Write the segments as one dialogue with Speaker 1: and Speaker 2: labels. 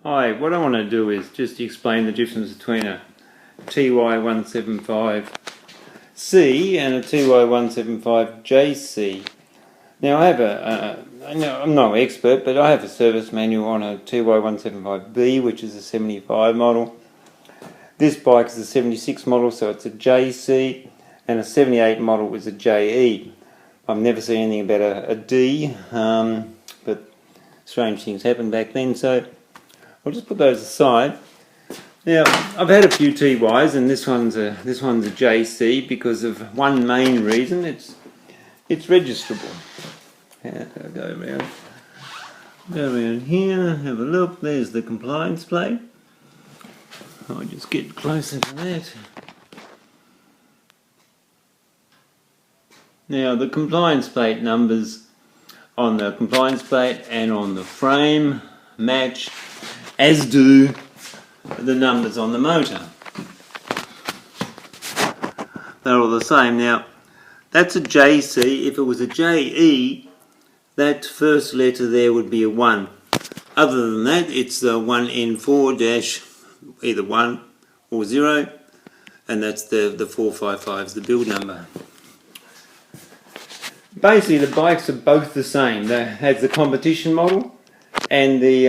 Speaker 1: Hi, what I want to do is just explain the difference between a TY175C and a TY175JC. Now I have I'm no expert, but I have a service manual on a TY175B, which is a 75 model. This bike is a 76 model, so it's a JC, and a 78 model is a JE. I've never seen anything about a D, but strange things happened back then, so I'll just put those aside. Now, I've had a few TYs, and this one's a JC because of one main reason. It's registerable. I'll go around here, have a look. There's the compliance plate. I'll just get closer to that. Now, the compliance plate numbers on the compliance plate and on the frame match, as do the numbers on the motor. They're all the same. Now, that's a JC. If it was a JE, that first letter there would be a 1. Other than that, it's the 1N4 dash either 1 or 0, and that's the 455 is the build number. Basically, the bikes are both the same. They have the competition model and the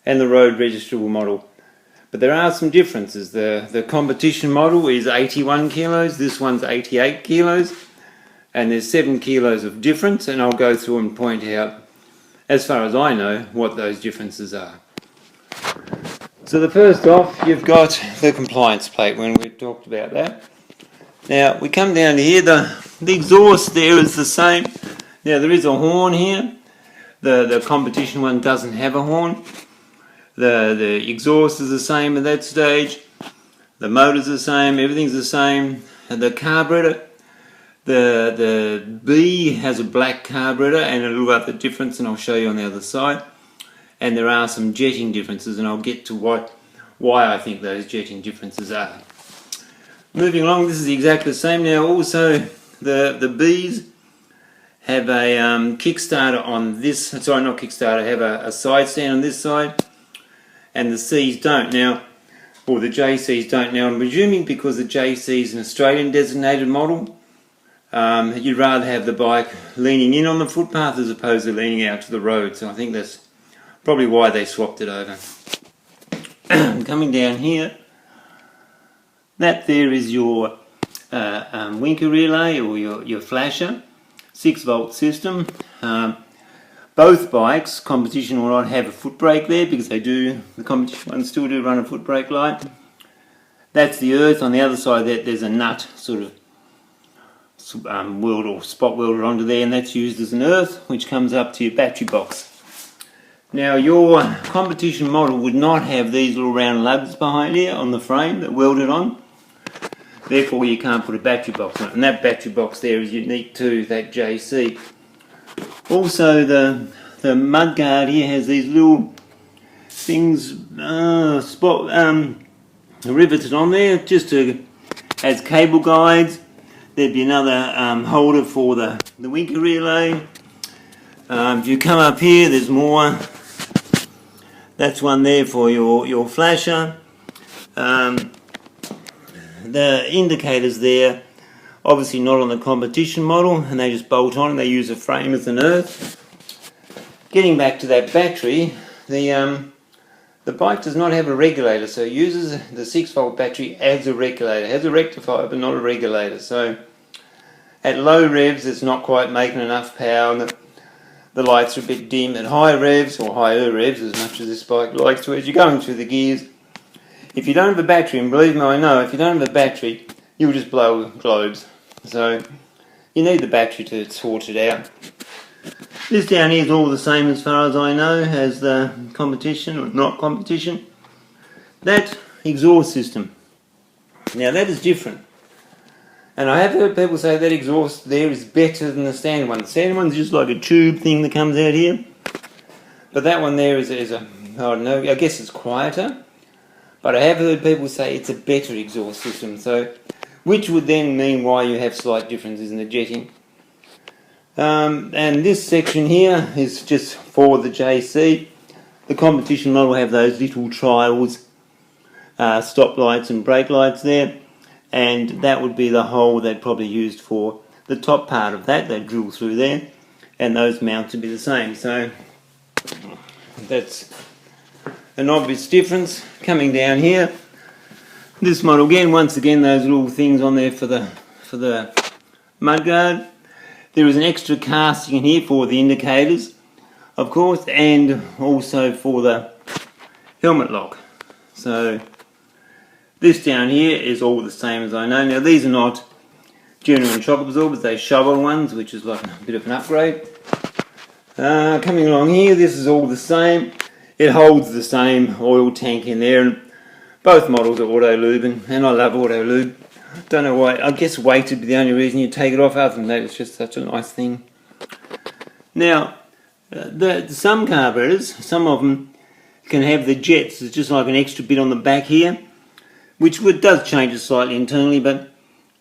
Speaker 1: road registerable model, but there are some differences. The competition model is 81 kilos, this one's 88 kilos, and there's 7 kilos of difference, and I'll go through and point out, as far as I know, what those differences are. So the first off, you've got the compliance plate when we talked about that. Now we come down to here, the exhaust there is the same. Now there is a horn here. The competition one doesn't have a horn. The exhaust is the same at that stage. The motor's the same, everything's the same. And the carburetor, the B has a black carburetor and a little other difference, and I'll show you on the other side. And there are some jetting differences, and I'll get to why I think those jetting differences are. Moving along, this is exactly the same. Now also the B's have a kickstarter on this, sorry, not kickstarter, have a side stand on this side, and the C's don't now, or the JC's don't now. I'm presuming because the JC is an Australian designated model, you'd rather have the bike leaning in on the footpath as opposed to leaning out to the road, so I think that's probably why they swapped it over. Coming down here, that there is your winker relay or your flasher, 6-volt system. Both bikes, competition or not, have a foot brake there because they do, the competition ones still do run a foot brake light. That's the earth. On the other side there's a nut sort of weld or spot welded onto there, and that's used as an earth which comes up to your battery box. Now your competition model would not have these little round lugs behind here on the frame that welded on. Therefore you can't put a battery box on it, and that battery box there is unique to that JC. Also the mudguard here has these little things riveted on there just as cable guides. There'd be another holder for the winker relay. If you come up here, there's more. That's one there for your flasher. The indicators there, obviously not on the competition model, and they just bolt on and they use a frame as an earth. Getting back to that battery, the bike does not have a regulator, so it uses the 6-volt battery as a regulator. It has a rectifier but not a regulator, so at low revs it's not quite making enough power, and the lights are a bit dim. At high revs, or higher revs, as much as this bike likes to, as you're going through the gears, if you don't have a battery, and believe me I know, if you don't have a battery you'll just blow globes. So you need the battery to sort it out. This down here is all the same as far as I know as the competition or not competition. That exhaust system, now that is different, and I have heard people say that exhaust there is better than the standard one. The standard one's just like a tube thing that comes out here, but that one there is a, I don't know, I guess it's quieter, but I have heard people say it's a better exhaust system, so which would then mean why you have slight differences in the jetting. And this section here is just for the JC. The competition model have those little trials, stop lights and brake lights there, and that would be the hole they'd probably used for the top part of that. They'd drill through there, and those mounts would be the same. So that's an obvious difference. Coming down here, this model again, once again, those little things on there for the mudguard. There is an extra casting in here for the indicators, of course, and also for the helmet lock. So this down here is all the same as I know. Now these are not genuine shock absorbers, they're shovel ones, which is like a bit of an upgrade. Coming along here, this is all the same. It holds the same oil tank in there, and both models are auto lubing, and I love auto lube. Don't know why, I guess weight would be the only reason you take it off. Other than that, it's just such a nice thing. Now, some carburetors, some of them can have the jets. It's just like an extra bit on the back here, which does change it slightly internally, but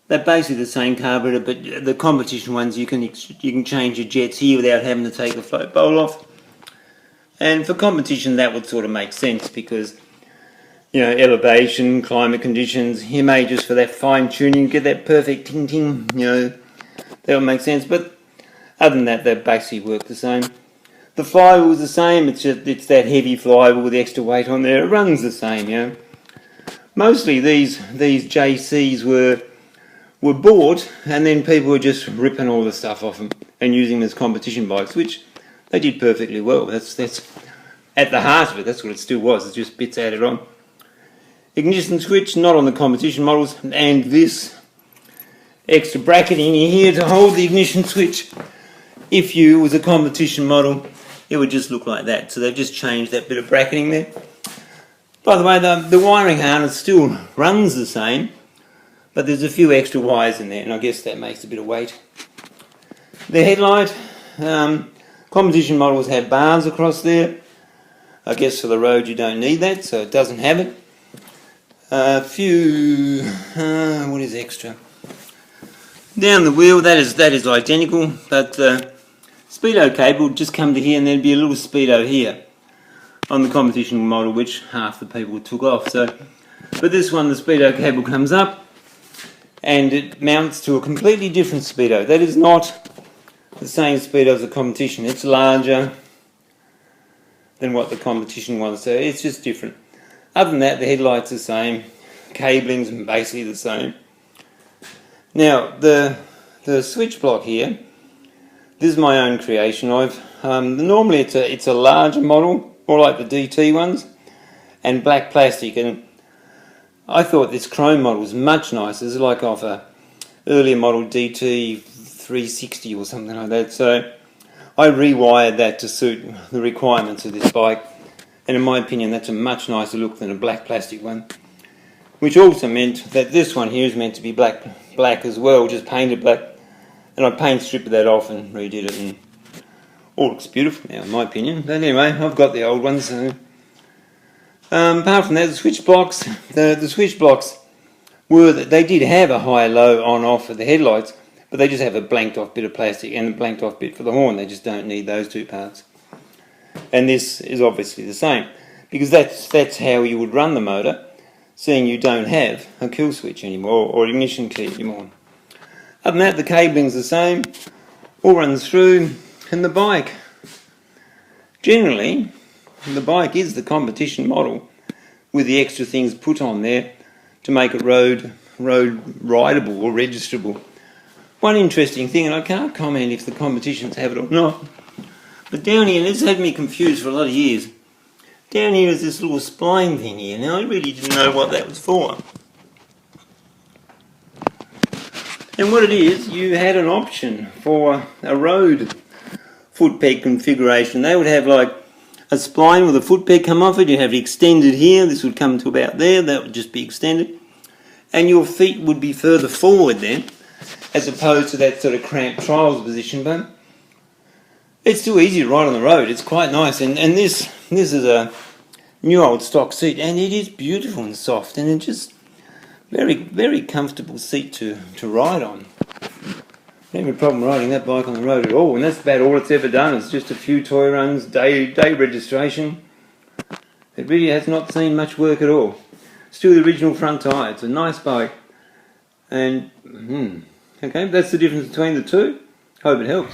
Speaker 1: they're basically the same carburetor. But the competition ones, you can change your jets here without having to take the float bowl off. And for competition, that would sort of make sense because, you know, elevation, climate conditions, you may just for that fine tuning get that perfect ting ting, you know, that would make sense. But other than that, they basically work the same. The flywheel's the same, it's that heavy flywheel with the extra weight on there. It runs the same, you know. Mostly these JCs were bought, and then people were just ripping all the stuff off them and using them as competition bikes, which they did perfectly well. That's at the heart of it. That's what it still was. It's just bits added on. Ignition switch, not on the competition models, and this extra bracketing here to hold the ignition switch. If you was a competition model, it would just look like that. So they've just changed that bit of bracketing there. By the way, the wiring harness still runs the same, but there's a few extra wires in there, and I guess that makes a bit of weight. The headlight, competition models have bars across there. I guess for the road you don't need that, so it doesn't have it. A few, what is extra? Down the wheel, that is identical, but speedo cable would just come to here, and there'd be a little speedo here on the competition model, which half the people took off. So, but this one, the speedo cable comes up, and it mounts to a completely different speedo. That is not the same speedo as the competition. It's larger than what the competition was, so it's just different. Other than that, the headlight's the same, cabling's basically the same. Now, the switch block here, this is my own creation. Normally it's a larger model, more like the DT ones, and black plastic, and I thought this chrome model was much nicer. It's like off a earlier model DT 360 or something like that, so I rewired that to suit the requirements of this bike. And in my opinion, that's a much nicer look than a black plastic one. Which also meant that this one here is meant to be black as well, just painted black. And I paint stripped that off and redid it, and all looks beautiful now, in my opinion. But anyway, I've got the old ones. So. Apart from that, the switch blocks, the switch blocks they did have a high-low on-off for the headlights, but they just have a blanked off bit of plastic and a blanked off bit for the horn. They just don't need those two parts. And this is obviously the same, because that's how you would run the motor, seeing you don't have a kill switch anymore or ignition key anymore. Other than that, the cabling's the same, all runs through, and the bike. Generally, the bike is the competition model with the extra things put on there to make it road rideable or registerable. One interesting thing, and I can't comment if the competitions have it or not, but down here, this had me confused for a lot of years. Down here is this little spline thing here. Now, I really didn't know what that was for. And what it is, you had an option for a road foot peg configuration. They would have like a spline with a foot peg come off it. You'd have it extended here. This would come to about there. That would just be extended. And your feet would be further forward then, as opposed to that sort of cramped trials position. But it's too easy to ride on the road. It's quite nice. And this is a new old stock seat, and it is beautiful and soft, and it's just very, very comfortable seat to ride on. I don't have a problem riding that bike on the road at all, and that's about all it's ever done. It's just a few toy runs, day registration, It really has not seen much work at all. Still the original front tyre. It's a nice bike. And, okay, that's the difference between the two. Hope it helps.